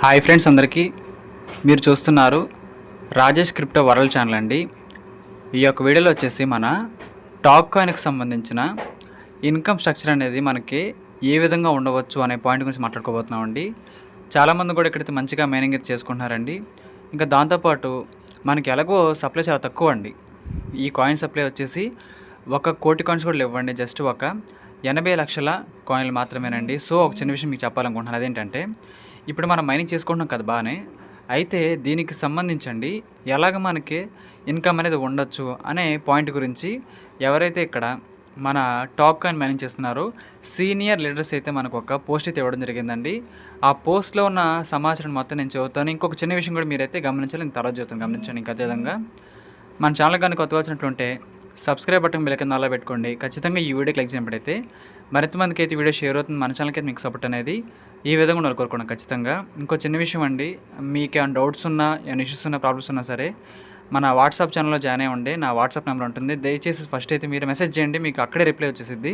Hi friends, అందరికీ మీరు చూస్తున్నారు రాజేష్ క్రిప్టో వరల్డ్ ఛానల్ అండి. ఈ యొక్క వీడియోలో వచ్చేసి మన టాక్ కాయిన్కి సంబంధించిన ఇన్కమ్ స్ట్రక్చర్ అనేది మనకి ఏ విధంగా ఉండవచ్చు అనే పాయింట్ గురించి మాట్లాడుకోబోతున్నామండి. చాలామంది కూడా ఇక్కడైతే మంచిగా మైనింగ్ అయితే చేసుకుంటున్నారండి. ఇంకా దాంతోపాటు మనకి ఎలాగో సప్లై చాలా తక్కువ అండి. ఈ కాయిన్ సప్లై వచ్చేసి 1 కోటి కాయిన్స్ కూడా ఇవ్వండి, జస్ట్ ఒక 80 లక్షల కాయిన్లు మాత్రమేనండి. సో ఒక చిన్న విషయం మీకు చెప్పాలనుకుంటున్నాను. అదేంటంటే, ఇప్పుడు మనం మైనింగ్ చేసుకుంటున్నాం కదా బాగానే, అయితే దీనికి సంబంధించండి ఎలాగ మనకి ఇన్కమ్ అనేది ఉండొచ్చు అనే పాయింట్ గురించి ఎవరైతే ఇక్కడ మన టాక్ కాయిన్ మైనింగ్ చేస్తున్నారో సీనియర్ లీడర్స్ అయితే మనకు ఒక పోస్ట్ అయితే ఇవ్వడం జరిగిందండి. ఆ పోస్ట్లో ఉన్న సమాచారం మొత్తం నేను చదువుతాను. ఇంకొక చిన్న విషయం కూడా మీరైతే గమనించాలి, నేను తర్వాత చదువుతాను, గమనించండి. ఇంకా అదేవిధంగా మన ఛానల్ కానీ కొత్తగా వచ్చినట్లుంటే సబ్స్క్రైబ్ బటన్ బెల్ కింద అలా పెట్టుకోండి. ఖచ్చితంగా ఈ వీడియోకి లైక్ చేయబడితే మరింత మందికి అయితే వీడియో షేర్ అవుతుంది. మన ఛానల్కి అయితే మీకు సపోర్ట్ అనేది ఈ విధంగా ఉండాలి కోరుకోండి ఖచ్చితంగా. ఇంకో చిన్న విషయం అండి, మీకు ఏమైనా డౌట్స్ ఉన్నా, ఏమైనా ఇష్యూస్ ఉన్నా, ప్రాబ్లమ్స్ ఉన్నా సరే మన వాట్సాప్ ఛానల్లో జాయిన్ అయ్యండి. నా వాట్సాప్ నెంబర్ ఉంటుంది. దయచేసి ఫస్ట్ అయితే మీరు మెసేజ్ చేయండి, మీకు అక్కడే రిప్లై వచ్చేసిద్ది.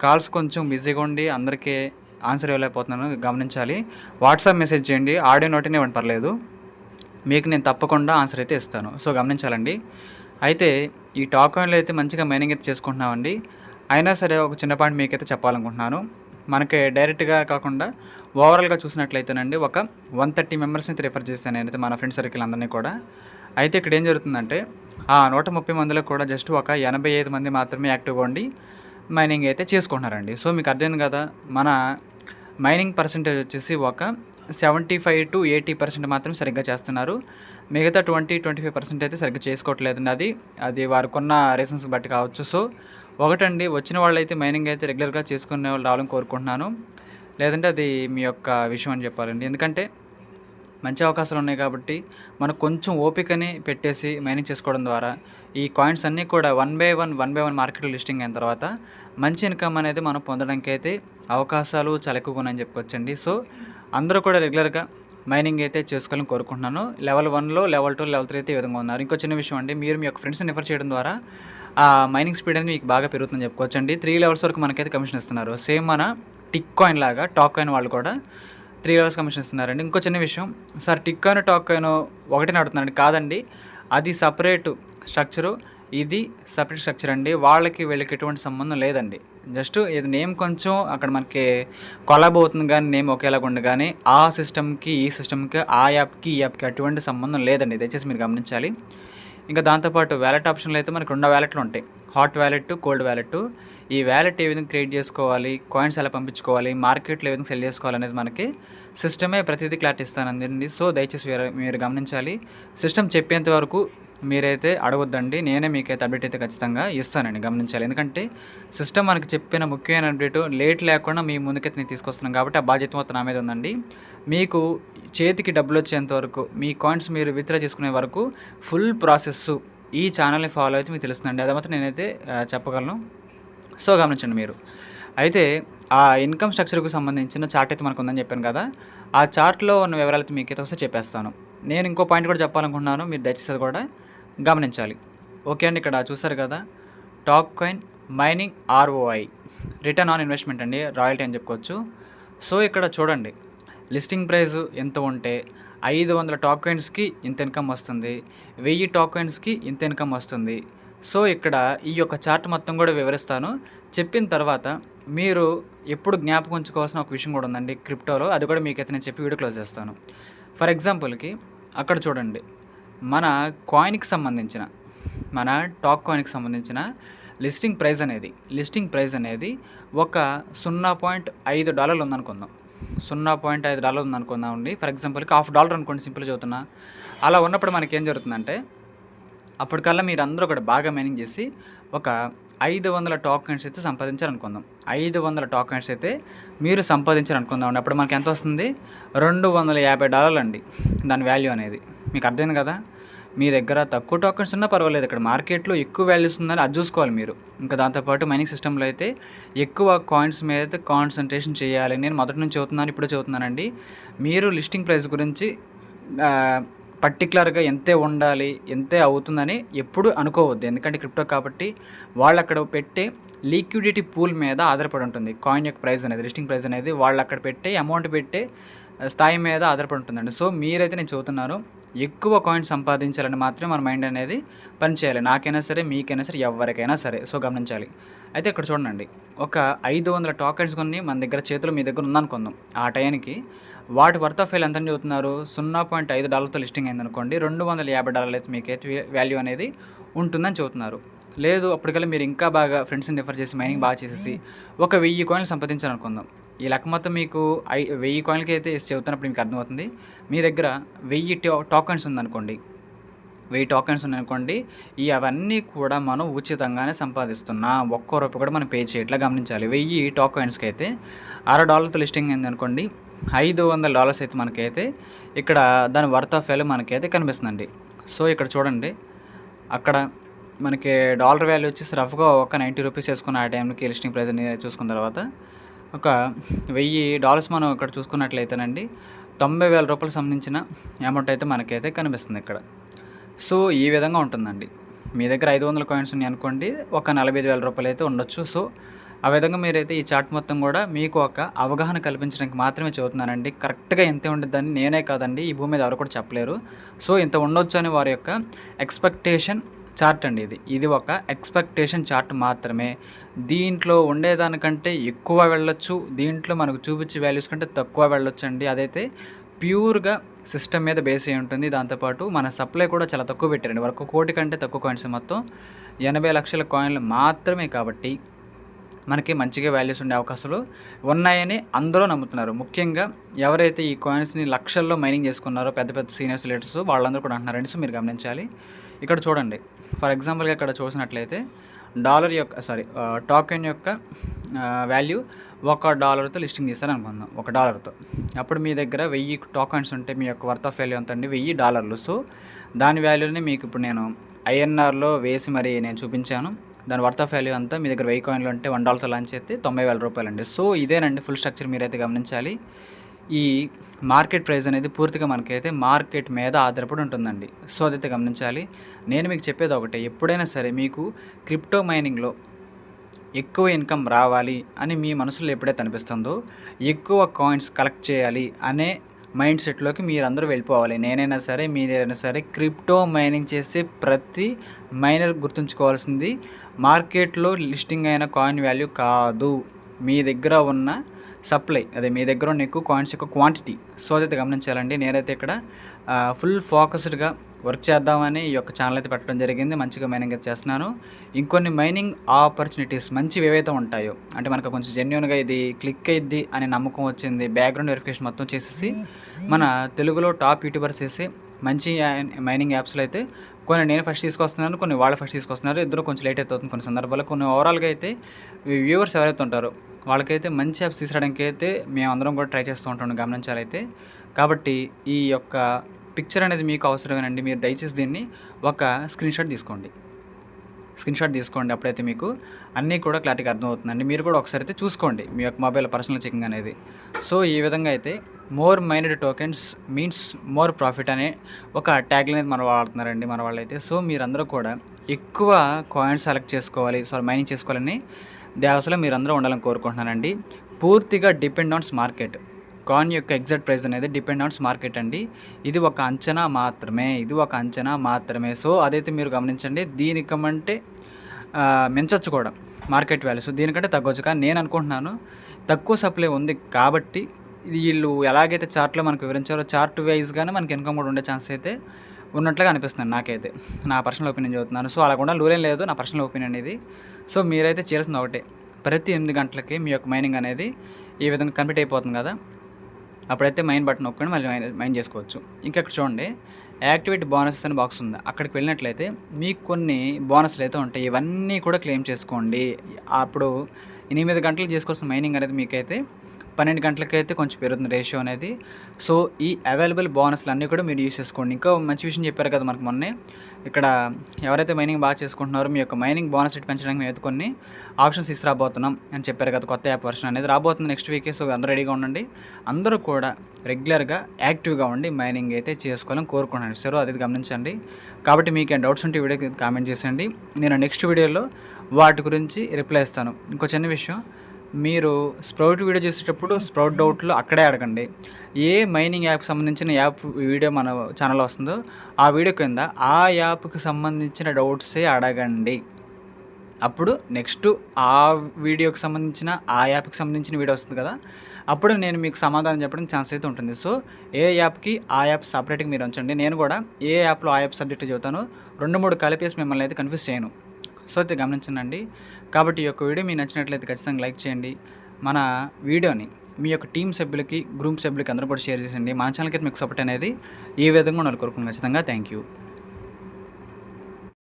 కాల్స్ కొంచెం బిజీగా ఉండి అందరికీ ఆన్సర్ ఇవ్వలేకపోతున్నాను, గమనించాలి. వాట్సాప్ మెసేజ్ చేయండి, ఆడియో నోటినే ఇవ్వండి, పర్లేదు, మీకు నేను తప్పకుండా ఆన్సర్ అయితే ఇస్తాను. సో గమనించాలండి. అయితే ఈ టాక్ కాయిన్లో అయితే మంచిగా మైనింగ్ అయితే చేసుకుంటున్నామండి. అయినా సరే ఒక చిన్న పాయింట్ మీకైతే చెప్పాలనుకుంటున్నాను. మనకి డైరెక్ట్గా కాకుండా ఓవరాల్గా చూసినట్లయితేనండి ఒక 130 మెంబర్స్ అయితే రిఫర్ చేశాను నేనైతే, మన ఫ్రెండ్ సర్కిల్ అందరినీ కూడా. అయితే ఇక్కడ ఏం జరుగుతుందంటే, ఆ 130 మందిలో కూడా జస్ట్ ఒక 85 మంది మాత్రమే యాక్టివ్గా ఉండి మైనింగ్ అయితే చేసుకుంటున్నారండి. సో మీకు అర్థమైంది కదా, మన మైనింగ్ పర్సంటేజ్ వచ్చేసి ఒక 75 to 80% మాత్రం సరిగ్గా చేస్తున్నారు. మిగతా 20-25% అయితే సరిగ్గా చేసుకోవట్లేదండి. అది వారికి ఉన్న రీజన్స్ బట్టి కావచ్చు. సో ఒకటండి, వచ్చిన వాళ్ళైతే మైనింగ్ అయితే రెగ్యులర్గా చేసుకునే వాళ్ళు రావాలని కోరుకుంటున్నాను. లేదంటే అది మీ యొక్క విషయం అని చెప్పాలండి. ఎందుకంటే మంచి అవకాశాలు ఉన్నాయి కాబట్టి మనకు కొంచెం ఓపికని పెట్టేసి మైనింగ్ చేసుకోవడం ద్వారా ఈ కాయిన్స్ అన్నీ కూడా వన్ బై వన్ మార్కెట్లో లిస్టింగ్ అయిన తర్వాత మంచి ఇన్కమ్ అనేది మనం పొందడానికి అయితే అవకాశాలు చాలా ఎక్కువగా ఉన్నాయని చెప్పుకోవచ్చండి. సో అందరూ కూడా రెగ్యులర్గా మైనింగ్ అయితే చేసుకోవాలని కోరుకుంటున్నాను. లెవెల్ 1లో, లెవెల్ 2, లెవెల్ 3 అయితే ఈ విధంగా ఉన్నారు. ఇంకో చిన్న విషయం అండి, మీరు మీ యొక్క ఫ్రెండ్స్ని రిఫర్ చేయడం ద్వారా ఆ మైనింగ్ స్పీడ్ అనేది మీకు బాగా పెరుగుతుందని చెప్పుకోవచ్చండి. 3 లెవెల్స్ వరకు మనకైతే కమిషన్ ఇస్తున్నారు. సేమ్ మన టిక్ కాయిన్ లాగా టాక్ కాయిన్ వాళ్ళు కూడా 3 లెవెల్స్ కమిషన్ ఇస్తున్నారండి. ఇంకో చిన్న విషయం, sir tick coin, talk coin ఒకటే నడుతున్నారండి, కాదండి, అది సపరేట్ స్ట్రక్చరు, ఇది సపరేట్ స్ట్రక్చర్ అండి. వాళ్ళకి వీళ్ళకి ఎటువంటి సంబంధం లేదండి. జస్ట్ ఇది నేమ్ కొంచెం అక్కడ మనకి కొలాబ్ అవుతుంది, కానీ నేమ్ ఒకేలాగా ఉండి, కానీ ఆ సిస్టమ్కి ఈ సిస్టమ్కి, ఆ యాప్కి ఈ యాప్కి అటువంటి సంబంధం లేదండి. దయచేసి మీరు గమనించాలి. ఇంకా దాంతోపాటు వ్యాలెట్ ఆప్షన్లు అయితే మనకు 2 వ్యాలెట్లు ఉంటాయి, హాట్ వ్యాలెట్, కోల్డ్ వ్యాలెట్. ఈ వ్యాలెట్ ఏ విధంగా క్రియేట్ చేసుకోవాలి, కాయిన్స్ ఎలా పంపించుకోవాలి, మార్కెట్లో ఏ విధంగా సెల్ చేసుకోవాలి అనేది మనకి సిస్టమే ప్రతిదీ క్లారిటీ ఇస్తానండి. సో దయచేసి మీరు గమనించాలి. సిస్టమ్ చెప్పేంత వరకు మీరైతే అడగొద్దండి, నేనే మీకైతే అప్డేట్ అయితే ఖచ్చితంగా ఇస్తానండి, గమనించాలి. ఎందుకంటే సిస్టమ్ మనకి చెప్పిన ముఖ్యమైన అప్డేట్ లేట్ లేకుండా మీ ముందుకైతే నేను తీసుకొస్తున్నాను కాబట్టి ఆ బాధ్యత మొత్తం నా మీద ఉందండి. మీకు చేతికి డబ్బులు వచ్చేంత వరకు, మీ కాయిన్స్ మీరు విత్డ్రా చేసుకునే వరకు ఫుల్ ప్రాసెస్ ఈ ఛానల్ని ఫాలో అయితే మీకు తెలుస్తుందండి. అది మాత్రం నేనైతే చెప్పగలను. సో గమనించండి మీరు. అయితే ఆ ఇన్కమ్ స్ట్రక్చర్కు సంబంధించిన చార్ట్ అయితే మనకు ఉందని చెప్పాను కదా, ఆ చార్ట్లో ఉన్న వివరాలు అయితే మీకైతే ఒకసారి చెప్పేస్తాను. నేను ఇంకో పాయింట్ కూడా చెప్పాలనుకుంటున్నాను, మీరు దయచేసి అది కూడా గమనించాలి. ఓకే అండి, ఇక్కడ చూసారు కదా, talk coin mining ROI, return on investment అండి, రాయల్టీ అని చెప్పుకోవచ్చు. సో ఇక్కడ చూడండి, లిస్టింగ్ ప్రైస్ ఎంత ఉంటే 500 టాక్ కాయిన్స్కి ఇంత ఇన్కమ్ వస్తుంది, 1000 టాక్ కాయిన్స్కి ఇంత ఇన్కమ్ వస్తుంది. సో ఇక్కడ ఈ యొక్క చార్ట్ మొత్తం కూడా వివరిస్తాను. చెప్పిన తర్వాత మీరు ఎప్పుడు జ్ఞాపకం ఉంచుకోవాల్సిన ఒక విషయం కూడా ఉందండి క్రిప్టోలో, అది కూడా మీకైతే నేను చెప్పి వీడియో క్లోజ్ చేస్తాను. ఫర్ ఎగ్జాంపుల్కి అక్కడ చూడండి, మన కాయిన్కి సంబంధించిన, మన టాక్ కాయిన్కి సంబంధించిన లిస్టింగ్ ప్రైస్ అనేది ఒక $0.5 ఉందనుకుందాం. $0.5 ఉందనుకుందాం అండి. ఫర్ ఎగ్జాంపుల్కి $1 అనుకోండి, సింపుల్ చదువుతున్నా. అలా ఉన్నప్పుడు మనకేం జరుగుతుందంటే, అప్పటికల్లా మీరు అందరూ కూడా బాగా మైనింగ్ చేసి ఒక 500 టాక్ కాయిన్స్ అయితే సంపాదించారనుకుందాం. 500 టాక్ కాయిన్స్ అయితే మీరు సంపాదించారనుకుందాం అండి. అప్పుడు మనకి ఎంత వస్తుంది? $250 అండి దాని వాల్యూ అనేది. మీకు అర్థమైంది కదా. మీ దగ్గర తక్కువ టాక్ కాయిన్స్ ఉన్నా పర్వాలేదు, ఇక్కడ మార్కెట్లో ఎక్కువ వాల్యూస్ ఉందని అది చూసుకోవాలి మీరు. ఇంకా దాంతోపాటు మైనింగ్ సిస్టంలో అయితే ఎక్కువ కాయిన్స్ మీద అయితే కాన్సన్ట్రేషన్ చేయాలి. నేను మొదటి నుంచి ఇప్పుడు చదువుతున్నానండి. మీరు లిస్టింగ్ ప్రైస్ గురించి పర్టికులర్గా ఎంతే ఉండాలి, ఎంతే అవుతుందని ఎప్పుడు అనుకోవద్దు. ఎందుకంటే క్రిప్టో కాబట్టి వాళ్ళు అక్కడ పెట్టే లిక్విడిటీ పూల్ మీద ఆధారపడి ఉంటుంది కాయిన్ యొక్క ప్రైస్ అనేది, లిస్టింగ్ ప్రైస్ అనేది. వాళ్ళు అక్కడ పెట్టే అమౌంట్ పెట్టే స్థాయి మీద ఆధారపడి ఉంటుందండి. సో, మీరైతే నేను చెబుతున్నాను, ఎక్కువ కాయిన్స్ సంపాదించాలని మాత్రమే మన మైండ్ అనేది పనిచేయాలి. నాకైనా సరే, మీకైనా సరే, ఎవ్వరికైనా సరే. సో, గమనించాలి. అయితే ఇక్కడ చూడండి, ఒక 500 టోకెన్స్ కొన్ని మన దగ్గర చేతిలో మీ దగ్గర ఉందనుకుందాం. ఆ టైంకి వాటి వర్త్ ఆఫ్ వాల్యూ ఎంతని చెబుతున్నారు? $0.5తో లిస్టింగ్ అయిందనుకోండి. $250 అయితే మీకైతే వాల్యూ అనేది ఉంటుందని చెబుతున్నారు. లేదు అప్పటికల్లా మీరు ఇంకా బాగా ఫ్రెండ్స్‌ని రిఫర్ చేసి మైనింగ్ బాగా చేసేసి ఒక 1000 కాయిన్లు సంపాదించారనుకుందాం. ఈ లెక్క మొత్తం మీకు 1000 కాయిన్లకైతే చెబుతున్నప్పుడు మీకు అర్థమవుతుంది. మీ దగ్గర 1000 టోకెన్స్ ఉందనుకోండి. 1000 టోకెన్స్ ఉన్నాయనుకోండి. అవన్నీ కూడా మనం ఉచితంగానే సంపాదిస్తున్నాం. ఒక్క రూపాయి కూడా మనం పే చేయట్లా గమనించాలి. 1000 టోకెన్స్‌కి అయితే $60తో లిస్టింగ్ అయిందనుకోండి. $500 అయితే మనకైతే ఇక్కడ దాని వర్త్ ఆఫ్ వాల్యూ మనకైతే కనిపిస్తుందండి. సో, ఇక్కడ చూడండి, అక్కడ మనకి డాలర్ వాల్యూ వచ్చేసి రఫ్‌గా ఒక ₹90 వేసుకున్న ఆ టైంకి లిస్టింగ్ ప్రైస్ అనేది చూసుకున్న తర్వాత ఒక $1000 మనం ఇక్కడ చూసుకున్నట్లయితేనండి ₹90,000 సంబంధించిన అమౌంట్ అయితే మనకైతే కనిపిస్తుంది ఇక్కడ. సో, ఈ విధంగా ఉంటుందండి. మీ దగ్గర 500 కాయిన్స్ ఉన్నాయనుకోండి, ఒక ₹45,000 అయితే ఉండొచ్చు. సో, ఆ విధంగా మీరైతే ఈ చార్ట్ మొత్తం కూడా మీకు ఒక అవగాహన కల్పించడానికి మాత్రమే చెబుతున్నానండి. కరెక్ట్‌గా ఇంతే ఉండిద్దని నేనే కాదండి, ఈ భూమి మీద ఎవరు కూడా చెప్పలేరు. సో, ఇంత ఉండొచ్చు అని వారి యొక్క ఎక్స్‌పెక్టేషన్ చార్ట్ అండి ఇది. ఇది ఒక ఎక్స్‌పెక్టేషన్ చార్ట్ మాత్రమే. దీంట్లో ఉండేదానికంటే ఎక్కువ వెళ్ళొచ్చు. దీంట్లో మనకు చూపించే వాల్యూస్ కంటే తక్కువ వెళ్ళొచ్చండి. అదైతే ప్యూర్‌గా సిస్టమ్ మీద బేస్ అయ్యి ఉంటుంది. దాంతోపాటు మన సప్లై కూడా చాలా తక్కువ పెట్టారండి. 1,00,00,000 కంటే తక్కువ కాయిన్స్ మొత్తం 80 లక్షల కాయిన్లు మాత్రమే కాబట్టి మనకి మంచిగా వాల్యూస్ ఉండే అవకాశాలు ఉన్నాయని అందరూ నమ్ముతున్నారు. ముఖ్యంగా ఎవరైతే ఈ కాయిన్స్‌ని లక్షల్లో మైనింగ్ చేసుకున్నారో పెద్ద పెద్ద సీనియర్స్ లీడర్స్ వాళ్ళందరూ కూడా అంటున్నారండి. సో, మీరు గమనించాలి. ఇక్కడ చూడండి, ఫర్ ఎగ్జాంపుల్‌గా ఇక్కడ చూసినట్లయితే డాలర్ యొక్క టోకెన్ యొక్క వాల్యూ $1తో లిస్టింగ్ చేశారనుకుందాం. $1తో అప్పుడు మీ దగ్గర 1000 టోకెన్స్ ఉంటే మీ యొక్క వర్త్ ఆఫ్ వాల్యూ ఎంత అండి? $1000. సో, దాని వాల్యూని మీకు ఇప్పుడు నేను ఐఎన్ఆర్‌లో వేసి మరి నేను చూపించాను. దాని వర్త్ ఆఫ్ వాల్యూ అంతా మీ దగ్గర 1000 కాయిన్లు ఉంటే $1తో లాంచ్ చేస్తే $90,000 అండి. సో, ఇదేనండి ఫుల్ స్ట్రక్చర్. మీరైతే గమనించాలి. ఈ మార్కెట్ ప్రైస్ అనేది పూర్తిగా మనకైతే మార్కెట్ మీద ఆధారపడి ఉంటుందండి. సో, అదైతే గమనించాలి. నేను మీకు చెప్పేది ఒకటే, ఎప్పుడైనా సరే మీకు క్రిప్టో మైనింగ్‌లో ఎక్కువ ఇన్కమ్ రావాలి అని మీ మనసులో ఎప్పుడైతే అనిపిస్తుందో, ఎక్కువ కాయిన్స్ కలెక్ట్ చేయాలి అనే మైండ్ సెట్లోకి మీరందరూ వెళ్ళిపోవాలి. నేనైనా సరే, మీరైనా సరే, క్రిప్టో మైనింగ్ చేసే ప్రతి మైనర్ గుర్తుంచుకోవాల్సింది మార్కెట్లో లిస్టింగ్ అయిన కాయిన్ వాల్యూ కాదు, మీ దగ్గర ఉన్న సప్లై, అదే మీ దగ్గర ఉన్న ఎక్కువ కాయిన్స్ యొక్క క్వాంటిటీ. సో, అదైతే గమనించాలండి. నేనైతే ఇక్కడ ఫుల్ ఫోకస్డ్గా వర్క్ చేద్దామని ఈ యొక్క ఛానల్ అయితే పెట్టడం జరిగింది. మంచిగా మైనింగ్ అయితే చేస్తున్నాను. ఇంకొన్ని మైనింగ్ ఆపర్చునిటీస్ మంచివి ఏవైతే ఉంటాయో, అంటే మనకు కొంచెం జెన్యూన్గా ఇది క్లిక్ అయ్యిద్ది అనే నమ్మకం వచ్చింది, బ్యాక్గ్రౌండ్ వెరిఫికేషన్ మొత్తం చేసేసి మన తెలుగులో టాప్ యూట్యూబర్స్ చేసి మంచి మైనింగ్ యాప్స్లో అయితే కొన్ని నేను ఫస్ట్ తీసుకొస్తున్నాను, కొన్ని వాళ్ళు ఫస్ట్ తీసుకొస్తున్నారు. ఇద్దరు కొంచెం లేట్ అవుతుంది కొన్ని సందర్భాల్లో. కొన్ని ఓవరాల్గా అయితే వ్యూవర్స్ ఎవరైతే ఉంటారో వాళ్ళకైతే మంచి యాప్స్ తీసుకురావడానికి అయితే మేమందరం కూడా ట్రై చేస్తూ ఉంటాం, గమనించాలైతే. కాబట్టి ఈ యొక్క పిక్చర్ అనేది మీకు అవసరమేనండి. మీరు దయచేసి దీన్ని ఒక స్క్రీన్‌షాట్ తీసుకోండి. అప్పుడైతే మీకు అన్నీ కూడా క్లారిటీగా అర్థమవుతుందండి. మీరు కూడా ఒకసారి అయితే చూసుకోండి మీ యొక్క మొబైల్ పర్సనల్ చెకింగ్ అనేది. సో, ఈ విధంగా అయితే more mined tokens means more profit అనే ఒక ట్యాగ్‌లైన్ అనేది మన వాడుతున్నారండి మన వాళ్ళైతే. సో, మీరందరూ కూడా ఎక్కువ కాయిన్స్ సెలెక్ట్ చేసుకోవాలి, మైనింగ్ చేసుకోవాలని ధ్యాసలో మీరందరూ ఉండాలని కోరుకుంటున్నానండి. పూర్తిగా డిపెండ్ ఆన్స్ మార్కెట్. కాయిన్ యొక్క ఎగ్జాక్ట్ ప్రైస్ అనేది డిపెండ్ ఆన్స్ మార్కెట్ అండి. ఇది ఒక అంచనా మాత్రమే. సో, అదైతే మీరు గమనించండి. దీనికమంటే మించొచ్చు కూడా మార్కెట్ వాల్యూ. సో, దీనికంటే తగ్గొచ్చు. కానీ నేను అనుకుంటున్నాను తక్కువ సప్లై ఉంది కాబట్టి వీళ్ళు ఎలాగైతే చార్ట్లో మనకు వివరించారో చార్ట్ వైజ్గానే మనకి ఇన్కమ్ కూడా ఉండే ఛాన్స్ అయితే ఉన్నట్లుగా అనిపిస్తుంది నాకైతే. నా పర్సనల్ ఒపీనియన్ చెబుతున్నాను. సో, అలా కూడా రూల్ ఏం లేదు, నా పర్సనల్ ఒపీనియన్ ఇది. సో, మీరైతే చేయాల్సింది ఒకటే, ప్రతి 8 గంటలకి మీ యొక్క మైనింగ్ అనేది ఈ విధంగా కంప్లీట్ అయిపోతుంది కదా, అప్పుడైతే మైన్ బటన్ నొక్కండి, మళ్ళీ మైన్ చేసుకోవచ్చు. ఇంకా ఇక్కడ చూడండి, యాక్టివేట్ బోనసెస్ అనే బాక్స్ ఉంది. అక్కడికి వెళ్ళినట్లయితే మీకు కొన్ని బోనస్లు అయితే ఉంటాయి. ఇవన్నీ కూడా క్లెయిమ్ చేసుకోండి. అప్పుడు 8 గంటలు చేసుకోవాల్సిన మైనింగ్ అనేది మీకైతే 12 గంటలకైతే కొంచెం పెరుగుతుంది రేషియో అనేది. సో, ఈ అవైలబుల్ బోనస్లు అన్నీ కూడా మీరు యూస్ చేసుకోండి. ఇంకా మంచి విషయం చెప్పారు కదా మనకు మొన్నే, ఇక్కడ ఎవరైతే మైనింగ్ బాగా చేసుకుంటున్నారో మీ యొక్క మైనింగ్ బోనస్ రేట్ పెంచడానికి మేము అయితే కొన్ని ఆప్షన్స్ తీసుకురాబోతున్నాం అని చెప్పారు కదా. కొత్త యాప్ వర్షన్ అనేది రాబోతుంది నెక్స్ట్ వీకే. సో, అందరూ రెడీగా ఉండండి. అందరూ కూడా రెగ్యులర్గా యాక్టివ్గా ఉండి మైనింగ్ అయితే చేసుకోవాలని కోరుకుంటున్నాను. సరే, అది గమనించండి. కాబట్టి మీకు ఏం డౌట్స్ ఉంటే వీడియోకి కామెంట్ చేసేయండి. నేను నెక్స్ట్ వీడియోలో వాటి గురించి రిప్లై ఇస్తాను. ఇంకో చిన్న విషయం, మీరు స్ప్రౌట్ వీడియో చేసేటప్పుడు స్ప్రౌట్ డౌట్లు అక్కడే అడగండి. ఏ మైనింగ్ యాప్కి సంబంధించిన వీడియో మన ఛానల్లో వస్తుందో ఆ వీడియో కింద ఆ యాప్కి సంబంధించిన డౌట్సే అడగండి. అప్పుడు నెక్స్ట్ ఆ వీడియోకి సంబంధించిన ఆ యాప్కి సంబంధించిన వీడియో వస్తుంది కదా, అప్పుడు నేను మీకు సమాధానం చెప్పడానికి ఛాన్స్ అయితే ఉంటుంది. సో ఏ యాప్కి ఆ యాప్ సపరేట్గా మీరు ఉంచండి. నేను కూడా ఏ యాప్లో ఆ యాప్ సబ్జెక్ట్ చెబుతాను, 2-3 కలిపేసి మిమ్మల్ని అయితే కన్ఫ్యూజ్ చేయను. సో అయితే గమనించండి. కాబట్టి ఈ యొక్క వీడియో మీకు నచ్చినట్లయితే ఖచ్చితంగా లైక్ చేయండి. మన వీడియోని మీ యొక్క టీం సభ్యులకి, గ్రూప్ సభ్యులకి అందరూ కూడా షేర్ చేయండి. మన ఛానల్కి అయితే మీకు సపోర్ట్ అనేది ఈ విధంగా ఉండాలి కోరుకున్నాను ఖచ్చితంగా. Thank you.